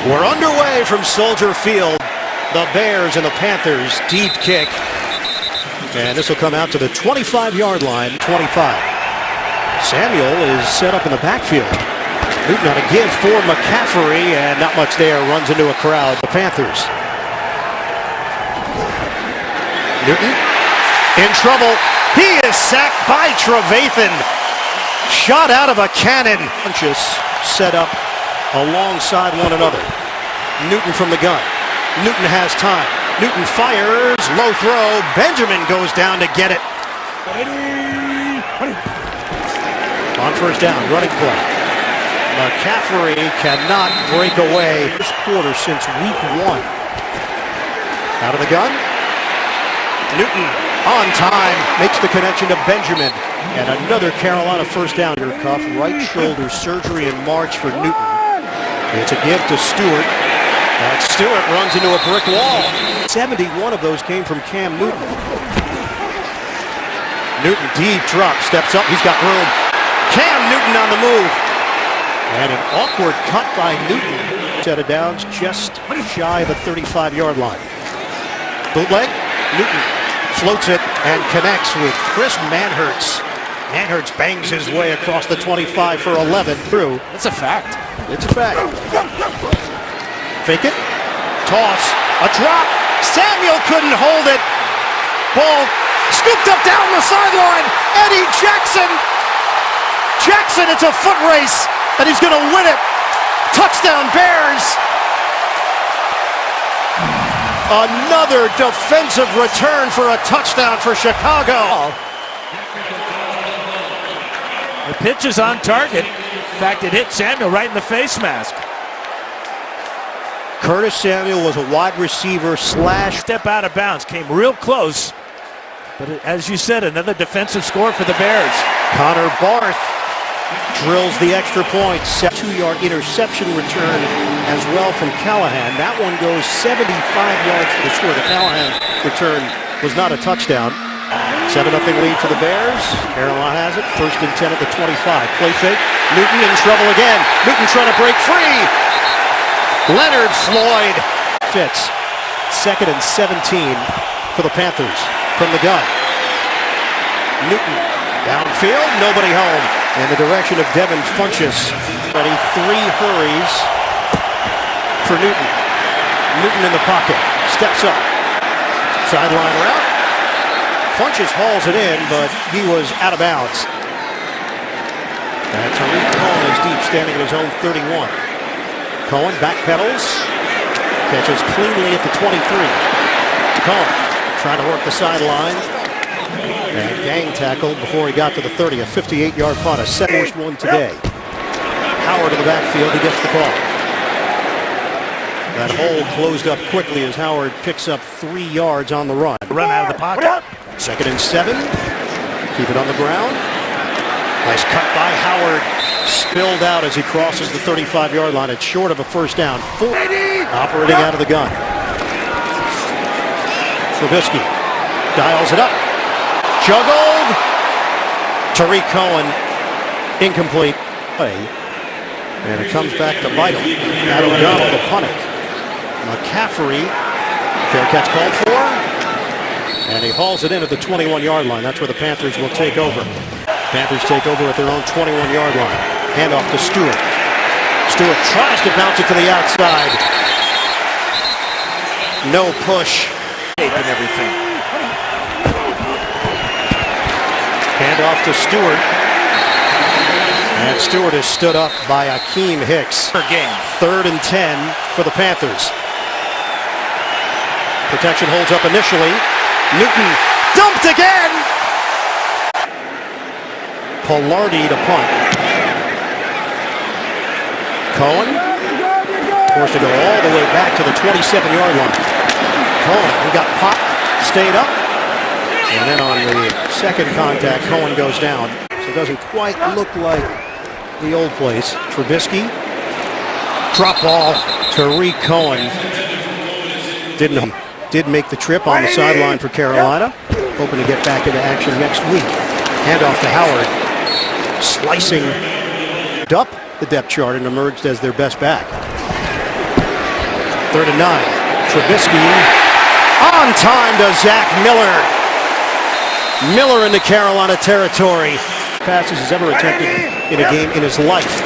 We're underway from Soldier Field. The Bears and the Panthers, deep kick. And this will come out to the 25-yard line, 25. Samuel is set up in the backfield. Newton on a give for McCaffrey, and not much there, runs into a crowd. The Panthers. Newton in trouble. He is sacked by Trevathan. Shot out of a cannon. Bunches set up alongside one another. Newton from the gun. Newton has time. Newton fires. Low throw. Benjamin goes down to get it. On first down, running play. McCaffrey cannot break away. First quarter since week 1. Out of the gun. Newton on time. Makes the connection to Benjamin. And another Carolina first down. Cuff, right shoulder surgery in March for Newton. It's a give to Stewart. And Stewart runs into a brick wall. 71 of those came from Cam Newton. Newton deep drop, steps up, he's got room. Cam Newton on the move. And an awkward cut by Newton. Set of downs just shy of the 35-yard line. Bootleg, Newton floats it and connects with Chris Manhertz. Manhertz bangs his way across the 25 for 11 through. That's a fact. It's a fact. Fake it. Toss. A drop. Samuel couldn't hold it. Ball scooped up down the sideline. Eddie Jackson. Jackson, it's a foot race, and he's going to win it. Touchdown Bears. Another defensive return for a touchdown for Chicago. The pitch is on target. In fact, it hit Samuel right in the face mask. Curtis Samuel was a wide receiver slash. Step out of bounds, came real close. But as you said, another defensive score for the Bears. Connor Barth drills the extra point. 2-yard interception return as well from Callahan. That one goes 75 yards for the score. The Callahan return was not a touchdown. 7-0 lead for the Bears. Carolina has it. First and 10 at the 25. Play fake. Newton in trouble again. Newton trying to break free. Leonard Floyd fits. 2nd and 17 for the Panthers from the gun. Newton downfield, nobody home. In the direction of Devin Funchess. Ready, 3 hurries for Newton. Newton in the pocket, steps up. Sideline route. Funchess hauls it in, but he was out of bounds. And Tariq Cohen is deep, standing at his own 31. Cohen backpedals, catches cleanly at the 23. Cohen trying to work the sideline. And gang tackle before he got to the 30. A 58-yard punt, a second one today. Howard in the backfield, he gets the call. That hole closed up quickly as Howard picks up 3 yards on the run. Run out of the pocket. 2nd and 7. Keep it on the ground. Nice cut by Howard. Spilled out as he crosses the 35-yard line. It's short of a first down. Operating out of the gun. Trubisky dials it up. Juggled. Tariq Cohen incomplete. And it comes back to bite him. Adam Donald to punt it. McCaffrey. Fair catch called for. And he hauls it in at the 21-yard line. That's where the Panthers will take over. Panthers take over at their own 21-yard line. Handoff to Stewart. Stewart tries to bounce it to the outside. No push. And everything. Handoff to Stewart. And Stewart is stood up by Akeem Hicks. Per game. 3rd and 10 for the Panthers. Protection holds up initially. Newton dumped again. Polardi to punt. Cohen forced to go all the way back to the 27-yard line. Cohen, he got popped, stayed up, and then on the second contact, Cohen goes down. So it doesn't quite look like the old place. Trubisky, drop ball. Tariq Cohen did make the trip on the sideline for Carolina. Hoping to get back into action next week. Handoff to Howard. Slicing up the depth chart and emerged as their best back. 3rd and 9. Trubisky on time to Zach Miller. Miller into Carolina territory. Passes he's ever attempted in a game in his life.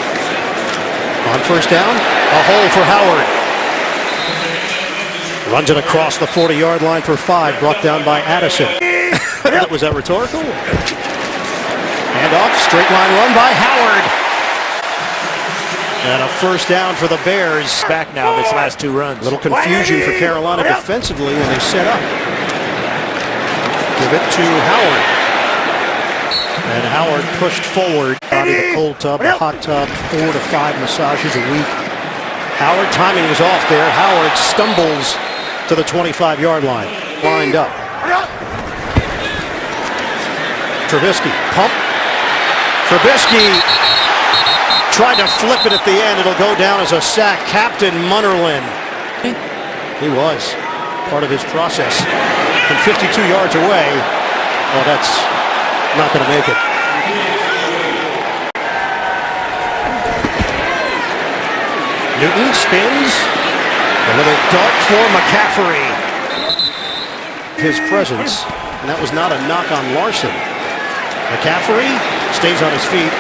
On 1st down, a hole for Howard. Runs it across the 40-yard line for 5, brought down by Addison. Was that rhetorical? Hand off, straight line run by Howard. And a 1st down for the Bears. Back now this last 2 runs. Little confusion for Carolina defensively when they set up. Give it to Howard. And Howard pushed forward. Bobby, the cold tub, the hot tub, 4 to 5 massages a week. Howard, timing was off there. Howard stumbles to the 25-yard line. Lined up. Trubisky, pump. Trubisky tried to flip it at the end. It'll go down as a sack. Captain Munnerlyn. He was part of his process. From 52 yards away. Well, that's not going to make it. Newton spins. A little dart for McCaffrey. His presence, and that was not a knock on Larson. McCaffrey stays on his feet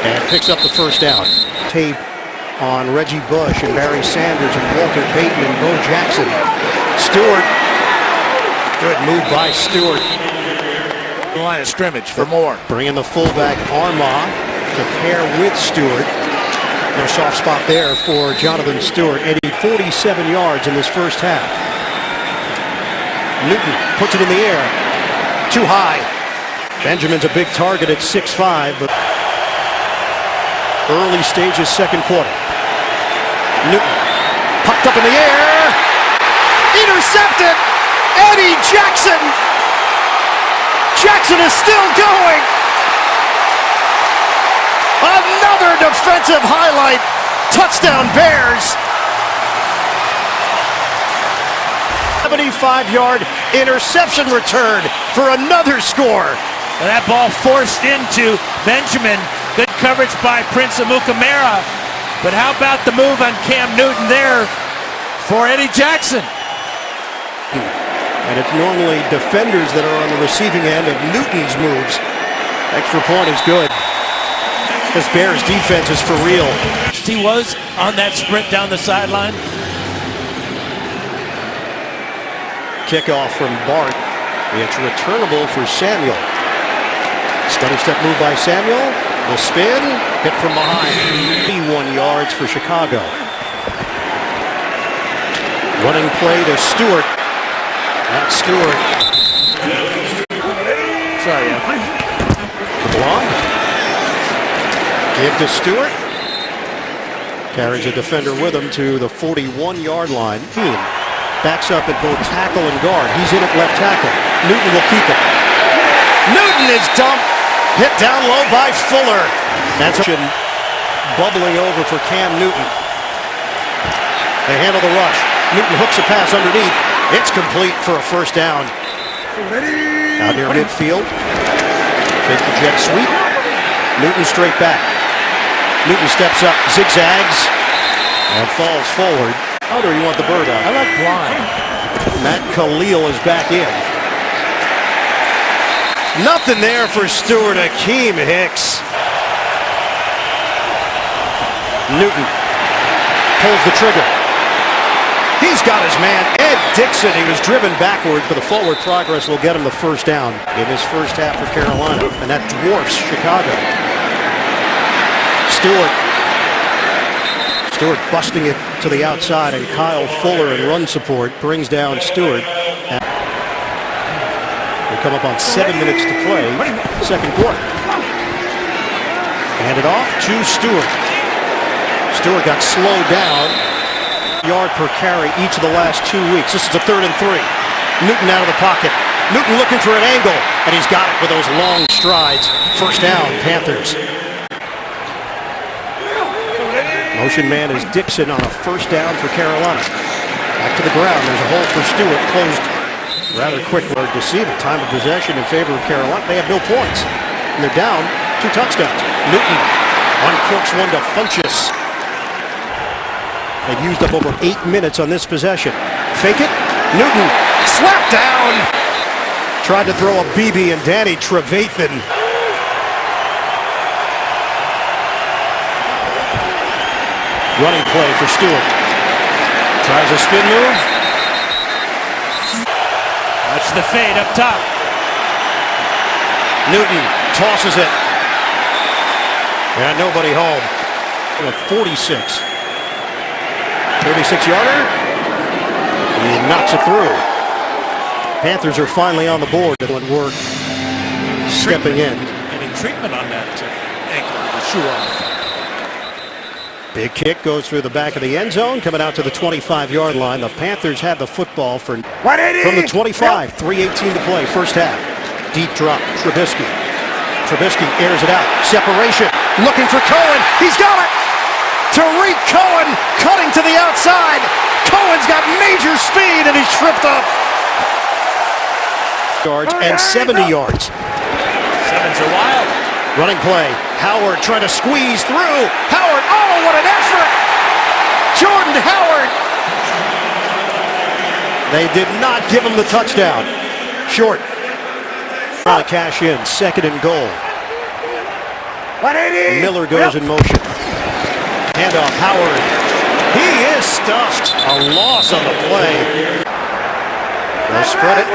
and picks up the 1st down. Tape on Reggie Bush and Barry Sanders and Walter Payton and Bo Jackson. Stewart. Good move by Stewart. The line of scrimmage for more. Bringing the fullback Armah to pair with Stewart. No soft spot there for Jonathan Stewart. 47 yards in this 1st half. Newton puts it in the air. Too high. Benjamin's a big target at 6'5", but early stages 2nd quarter. Newton popped up in the air. Intercepted. Eddie Jackson. Jackson is still going. Another defensive highlight. Touchdown Bears. 75-yard interception return for another score. And that ball forced into Benjamin. Good coverage by Prince Amukamara. But how about the move on Cam Newton there for Eddie Jackson? And it's normally defenders that are on the receiving end of Newton's moves. Extra point is good. This Bears defense is for real. He was on that sprint down the sideline. Kickoff from Bart. It's returnable for Samuel. Steady step move by Samuel. The spin. Hit from behind. 81 yards for Chicago. Running play to Stewart. That's Stewart. Sorry. Block. Give to Stewart. Carries a defender with him to the 41-yard line. Backs up at both tackle and guard. He's in at left tackle. Newton will keep it. Newton is dumped. Hit down low by Fuller. That's bubbling over for Cam Newton. They handle the rush. Newton hooks a pass underneath. It's complete for a 1st down. Out near midfield. Fake the jet sweep. Newton straight back. Newton steps up, zigzags, and falls forward. How do you want the bird out? I like blind. Matt Khalil is back in. Nothing there for Stewart. Akeem Hicks. Newton pulls the trigger. He's got his man, Ed Dixon. He was driven backward, but the forward progress will get him the 1st down in this 1st half for Carolina, and that dwarfs Chicago. Stewart busting it to the outside, and Kyle Fuller in run support brings down Stewart. They come up on 7 minutes to play, 2nd quarter. Hand it off to Stewart. Stewart got slowed down. Yard per carry each of the last 2 weeks. This is a 3rd and 3. Newton out of the pocket. Newton looking for an angle, and he's got it with those long strides. 1st down, Panthers. Motion man is Dixon on a 1st down for Carolina. Back to the ground. There's a hole for Stewart. Closed rather quick. Hard to see the time of possession in favor of Carolina. They have no points. And they're down 2 touchdowns. Newton uncorks one to Funchess. They've used up over 8 minutes on this possession. Fake it. Newton slapped down. Tried to throw a BB and Danny Trevathan. Running play for Stewart. Tries a spin move. That's the fade up top. Newton tosses it. And nobody home. With 46. 36-yarder. He knocks it through. Panthers are finally on the board. Good work stepping in. Getting treatment on that ankle with the shoe off. Big kick goes through the back of the end zone, coming out to the 25-yard line. The Panthers have the football from the 25. 3:18 to play, first half. Deep drop, Trubisky. Trubisky airs it out. Separation, looking for Cohen. He's got it! Tariq Cohen cutting to the outside. Cohen's got major speed and he's tripped up. Yards and 70 yards. Sevens are wild. Running play. Howard trying to squeeze through. Howard, oh, what an effort! Jordan Howard. They did not give him the touchdown. Short. Trying to cash in. Second and goal. Miller goes in motion. Handoff, Howard. He is stuffed. A loss on the play. They'll spread it.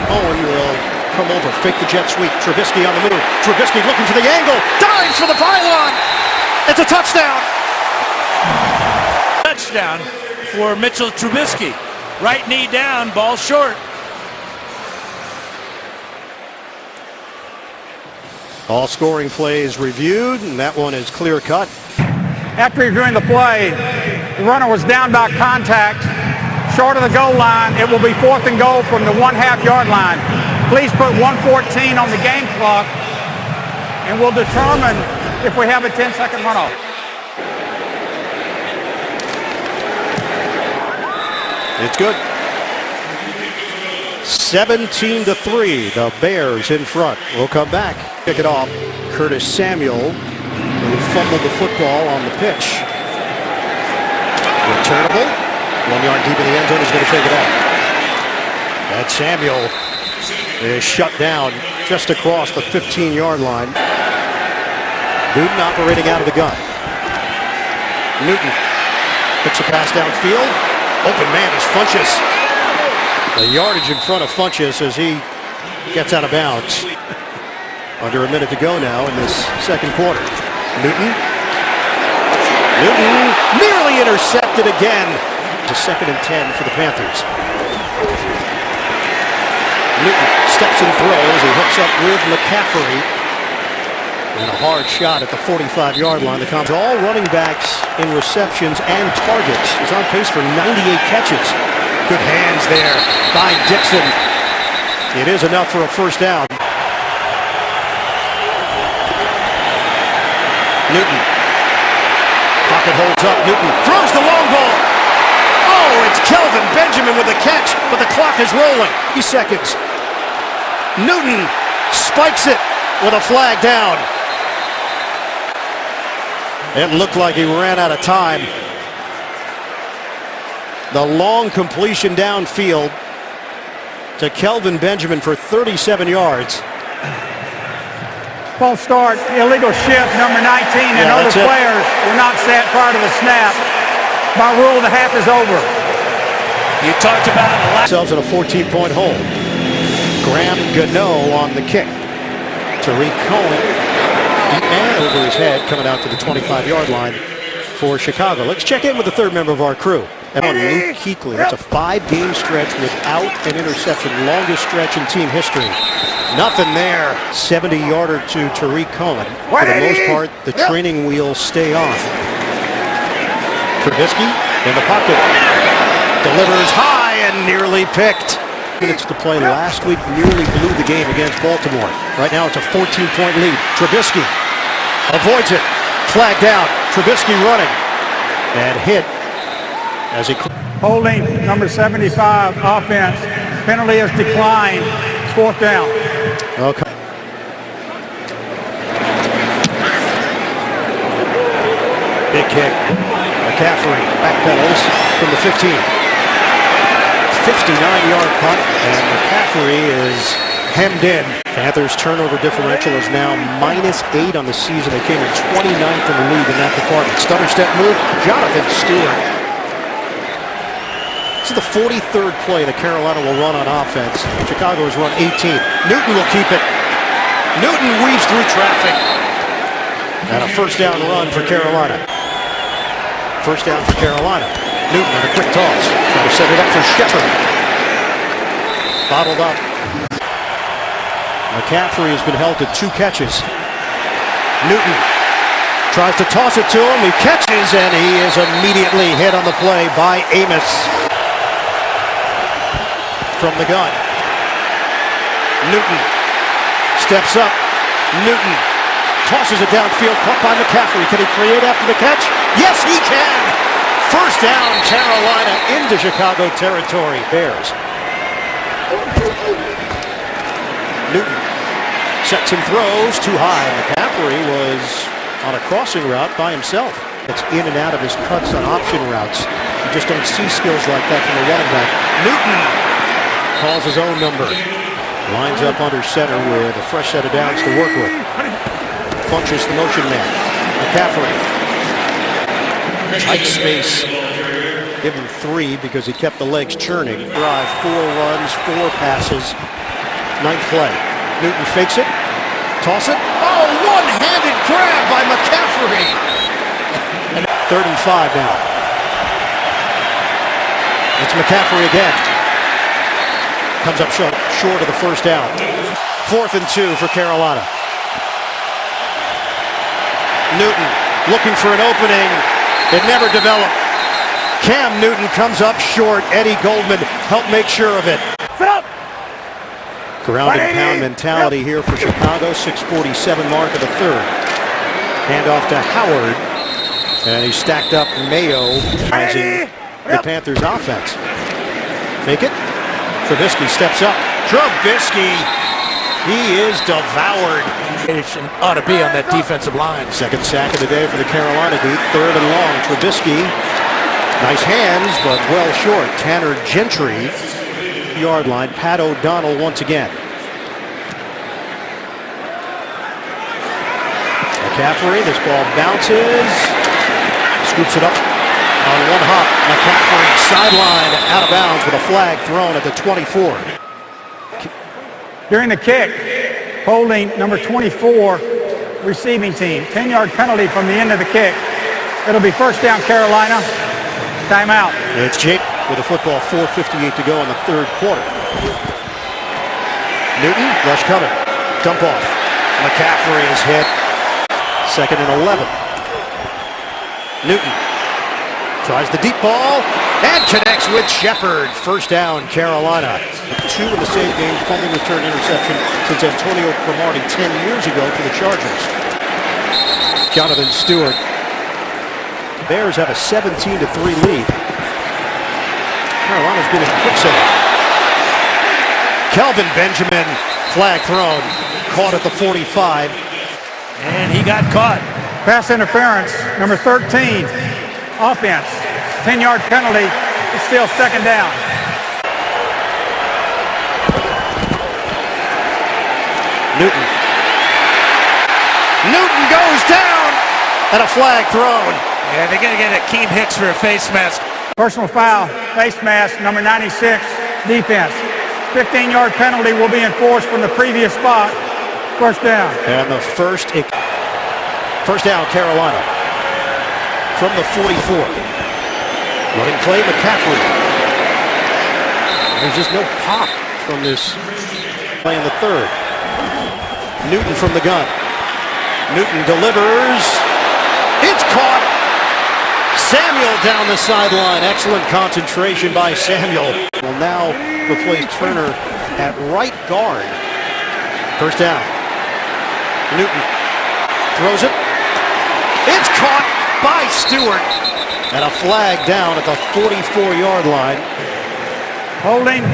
Owen will come over, fake the jet sweep. Trubisky on the move. Trubisky looking for the angle. Dives for the pylon. It's a touchdown. Touchdown for Mitchell Trubisky. Right knee down, ball short. All scoring plays reviewed, and that one is clear cut. After reviewing the play, the runner was down by contact, short of the goal line. It will be 4th and goal from the 1/2 yard line. Please put 1:14 on the game clock, and we'll determine if we have a 10-second runoff. It's good. 17-3. The Bears in front. We'll come back. Kick it off. Curtis Samuel, who fumbled the football on the pitch. Returnable. 1 yard deep in the end zone. He's going to take it out. That Samuel is shut down just across the 15-yard line. Newton operating out of the gun. Newton picks a pass downfield. Open man is Funchess. The yardage in front of Funchess as he gets out of bounds. Under a minute to go now in this second quarter. Newton nearly intercepted again. It's 2nd and 10 for the Panthers. Newton steps and throws. He hooks up with McCaffrey. And a hard shot at the 45-yard line. The comes all running backs in receptions and targets. He's on pace for 98 catches. Good hands there by Dixon. It is enough for a first down. Newton. Pocket holds up. Newton throws the long ball. Oh, it's Kelvin Benjamin with the catch, but the clock is rolling. 3 seconds. Newton spikes it with a flag down. It looked like he ran out of time. The long completion downfield to Kelvin Benjamin for 37 yards. False start, illegal shift, number 19, and other players were not set prior to the snap. By rule, the half is over. You talked about themselves in a 14-point hole. Graham Gano on the kick. Tariq Cohen deep man over his head, coming out to the 25-yard line for Chicago. Let's check in with the third member of our crew. And on Luke Kuechly. That's a 5-game stretch without an interception. Longest stretch in team history. Nothing there. 70-yarder to Tariq Cohen. For the most part, the training wheels stay on. Trubisky in the pocket. Delivers high and nearly picked. Minutes to play last week, nearly blew the game against Baltimore. Right now it's a 14-point lead. Trubisky avoids it. Flag down. Trubisky running. And hit as he... Holding, number 75, offense. Penalty is declined. It's 4th down. Okay. Big kick. A McCaffrey backpedals from the 15. 59-yard punt, and McCaffrey is hemmed in. Panthers' turnover differential is now -8 on the season. They came in 29th in the league in that department. Stutter step move, Jonathan Stewart. This is the 43rd play that Carolina will run on offense. Chicago has run 18. Newton will keep it. Newton weaves through traffic. And a first down run for Carolina. First down for Carolina. Newton with a quick toss. Trying to set it up for Shepard. Bottled up. McCaffrey has been held to 2 catches. Newton tries to toss it to him. He catches, and he is immediately hit on the play by Amos. From the gun. Newton steps up. Newton tosses it downfield, caught by McCaffrey. Can he create after the catch? Yes, he can! First down, Carolina into Chicago territory. Bears. Newton sets and throws too high. McCaffrey was on a crossing route by himself. It's in and out of his cuts on option routes. You just don't see skills like that from a running back. Newton calls his own number. Lines up under center with a fresh set of downs to work with. Functions the motion man. McCaffrey. Tight space. Give him 3 because he kept the legs churning. Drive, 4 runs, 4 passes. 9th play. Newton fakes it. Toss it. Oh, one-handed grab by McCaffrey. 3rd and 5 now. It's McCaffrey again. Comes up short of the first down. 4th and 2 for Carolina. Newton looking for an opening. It never developed. Cam Newton comes up short. Eddie Goldman helped make sure of it. Sit up. Ground and pound mentality here for Chicago. 6:47 mark of the 3rd. Handoff to Howard. And he stacked up Mayo, rising the Panthers offense. Fake it. Trubisky steps up. Trubisky. He is devoured. It ought to be on that defensive line. Second sack of the day for the Carolina D. 3rd and long. Trubisky. Nice hands, but well short. Tanner Gentry. Yard line. Pat O'Donnell once again. McCaffrey. This ball bounces. Scoops it up on one hop. McCaffrey sideline out of bounds with a flag thrown at the 24. During the kick, holding number 24 receiving team. 10-yard penalty from the end of the kick. It'll be first down Carolina. Timeout. It's Jake with a football. 4:58 to go in the 3rd quarter. Newton, rush coming. Dump off. McCaffrey is hit. 2nd and 11. Newton tries the deep ball and connects with Shepard. First down, Carolina. 2 in the same game, fumble return interception since Antonio Cromartie 10 years ago for the Chargers. Jonathan Stewart. Bears have a 17-3 lead. Carolina's getting quicksand. Kelvin Benjamin, flag thrown, caught at the 45. And he got caught. Pass interference, number 13. Offense. 10-yard penalty. It's still 2nd down. Newton. Newton goes down and a flag thrown. Yeah, they're going to get Akeem Hicks for a face mask. Personal foul, face mask, number 96, defense. 15-yard penalty will be enforced from the previous spot. First down. And the first down, Carolina. From the 44. Running play, McCaffrey. There's just no pop from this play in the 3rd. Newton from the gun. Newton delivers. It's caught. Samuel down the sideline. Excellent concentration by Samuel. Will now replace Turner at right guard. First down. Newton throws it. It's caught by Stewart. And a flag down at the 44-yard line. Holding,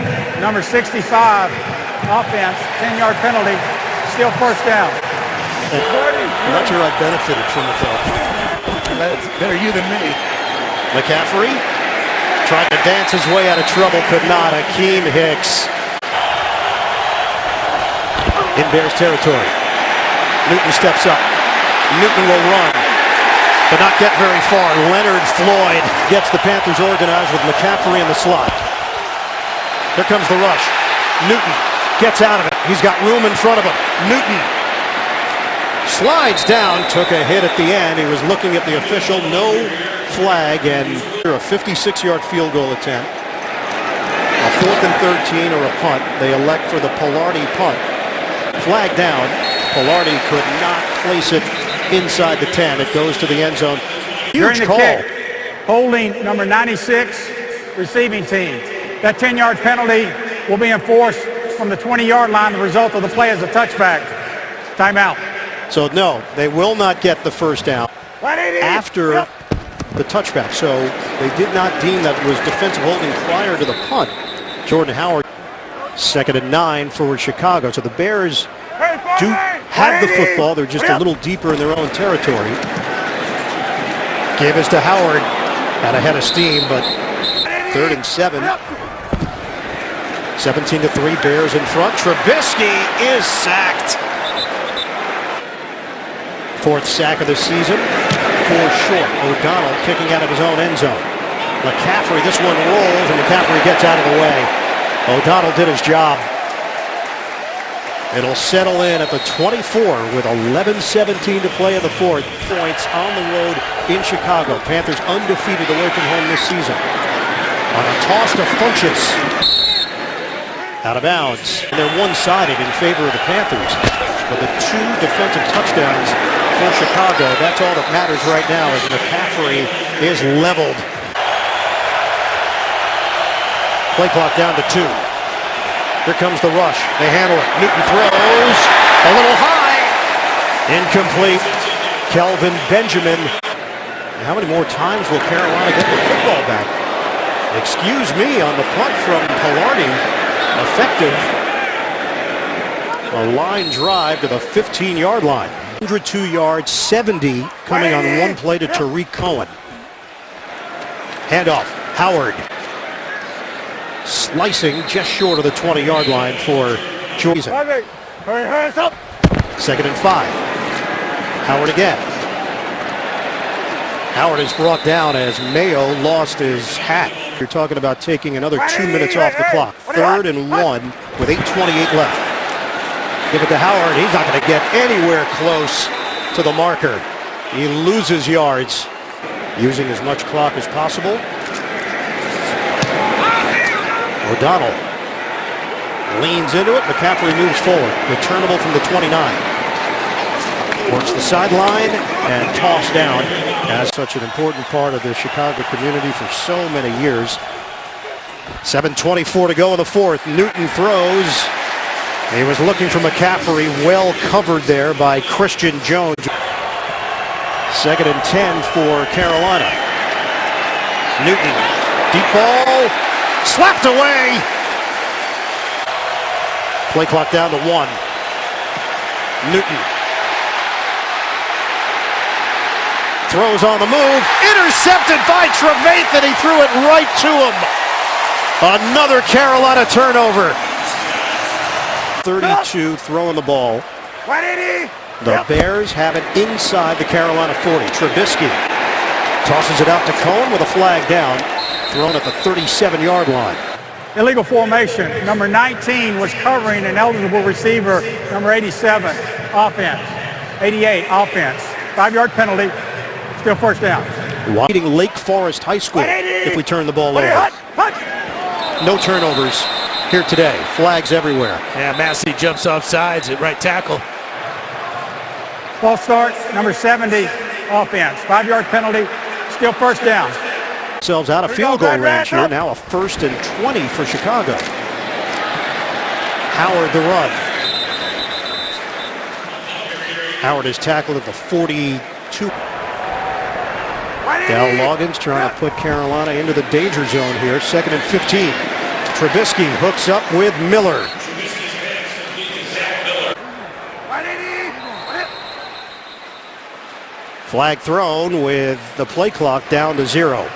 number 65, offense, 10-yard penalty, still first down. I'm not sure I benefited from it, though. Better you than me. McCaffrey tried to dance his way out of trouble, could not. Akeem Hicks in Bears territory. Newton steps up. Newton will run, but not get very far. Leonard Floyd gets the Panthers organized with McCaffrey in the slot. Here comes the rush. Newton gets out of it. He's got room in front of him. Newton slides down, took a hit at the end. He was looking at the official. No flag, and a 56-yard field goal attempt. A 4th and 13 or a punt. They elect for the Pilardi punt. Flag down. Pilardi could not place it inside the 10. It goes to the end zone. Huge call. Kick, holding number 96, receiving team. That 10-yard penalty will be enforced from the 20-yard line. The result of the play is a touchback. Timeout. So no, they will not get the first down after the touchback. So they did not deem that it was defensive holding prior to the punt. Jordan Howard, 2nd and 9 for Chicago. So the Bears do have the football. They're just a little deeper in their own territory. Give us to Howard. Got ahead of steam, but 3rd and 7. 17-3, Bears in front. Trubisky is sacked. 4th sack of the season. 4 short. O'Donnell kicking out of his own end zone. McCaffrey, this one rolls, and McCaffrey gets out of the way. O'Donnell did his job. It'll settle in at the 24 with 11:17 to play in the 4th. Points on the road in Chicago. Panthers undefeated away from home this season. On a toss to Funchess. Out of bounds. And they're one-sided in favor of the Panthers. But the 2 defensive touchdowns for Chicago, that's all that matters right now as McCaffrey is leveled. Play clock down to 2. Here comes the rush. They handle it. Newton throws a little high. Incomplete. Kelvin Benjamin. How many more times will Carolina get the football back? Excuse me on the punt from Pilardi. Effective. A line drive to the 15-yard line. 102 yards, 70 coming on one play to Tariq Cohen. Handoff. Howard. Slicing just short of the 20-yard line for Jordan. 2nd and 5. Howard again. Howard is brought down as Mayo lost his hat. You're talking about taking another 2 minutes off the clock. 3rd and 1 with 8:28 left. Give it to Howard. He's not going to get anywhere close to the marker. He loses yards, using as much clock as possible. O'Donnell leans into it. McCaffrey moves forward. Returnable from the 29. Works the sideline and tossed down. As such an important part of the Chicago community for so many years. 7:24 to go in the 4th. Newton throws. He was looking for McCaffrey. Well covered there by Christian Jones. 2nd and 10 for Carolina. Newton. Deep ball. Slapped away. Play clock down to 1. Newton. Throws on the move. Intercepted by Trevathan. He threw it right to him. Another Carolina turnover. 32 throwing the ball. The Bears have it inside the Carolina 40. Trubisky tosses it out to Cohen with a flag down. Thrown at the 37-yard line. Illegal formation. Number 19 was covering an eligible receiver. Number 87, offense. 88, offense. 5-yard penalty. Still 1st down. Beating Lake Forest High School if we turn the ball over. No turnovers here today. Flags everywhere. Yeah, Massey jumps off sides at right tackle. False start. Number 70, offense. 5-yard penalty. Still 1st down. Themselves out of field goal range here. Now a 1st and 20 for Chicago. Howard the run. Howard is tackled at the 42. Dal Loggins trying to put Carolina into the danger zone here. 2nd and 15. Trubisky hooks up with Miller. Flag thrown with the play clock down to 0.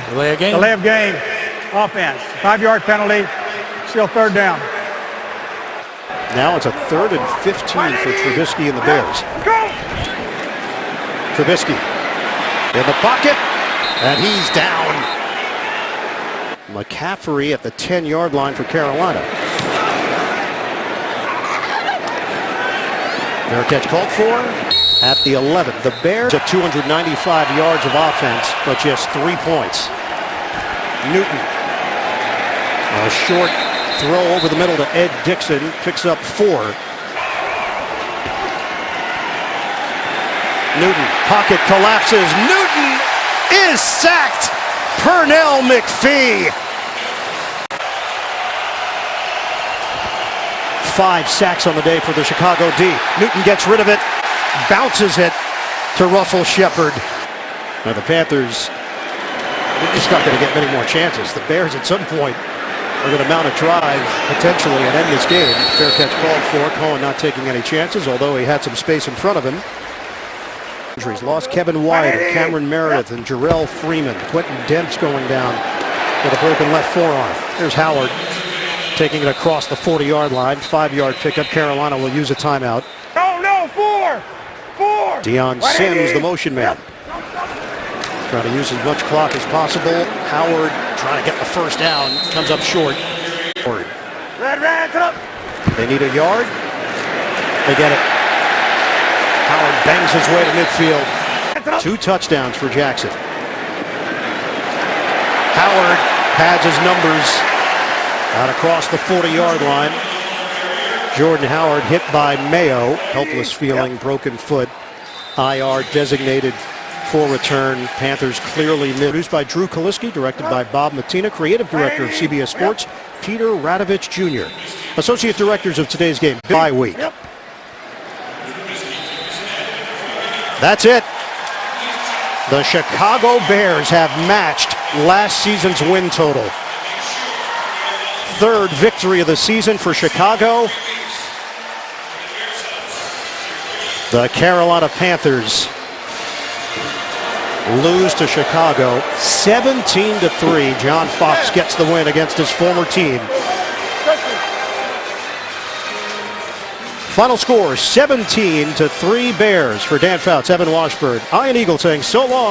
Delay of game. Delay of game. Offense. 5-yard penalty. Still third down. Now it's a 3rd and 15 for Trubisky and the Bears. Trubisky in the pocket, and he's down. McCaffrey at the 10-yard line for Carolina. Fair catch called for at the 11. The Bears at 295 yards of offense, but just 3 points. Newton. A short throw over the middle to Ed Dixon, picks up 4. Newton, pocket collapses. Newton is sacked. Pernell McPhee. 5 sacks on the day for the Chicago D. Newton gets rid of it, bounces it to Russell Shepard. Now the Panthers, they're just not going to get many more chances. The Bears at some point are going to mount a drive potentially and end this game. Fair catch called for. Cohen not taking any chances, although he had some space in front of him. Injuries lost Kevin White, and Cameron Meredith, and Jarrell Freeman. Quentin Demp's going down with a broken left forearm. There's Howard taking it across the 40-yard line. 5-yard pickup. Carolina will use a timeout. No, 4. Deion Sims, the motion man. Trying to use as much clock as possible. Howard trying to get the first down. Comes up short. Red, come up. They need a yard. They get it. Howard bangs his way to midfield. 2 touchdowns for Jackson. Howard pads his numbers out across the 40-yard line. Jordan Howard hit by Mayo. Helpless feeling, broken foot. IR designated for return. Panthers clearly produced by Drew Kaliski, directed by Bob Matina, creative director of CBS Sports, Peter Radovich Jr. Associate directors of today's game, bye week. That's it. The Chicago Bears have matched last season's win total. 3rd victory of the season for Chicago. The Carolina Panthers lose to Chicago 17-3. John Fox gets the win against his former team. Final score 17-3 Bears. For Dan Fouts, Evan Washburn, Ian Eagle saying so long.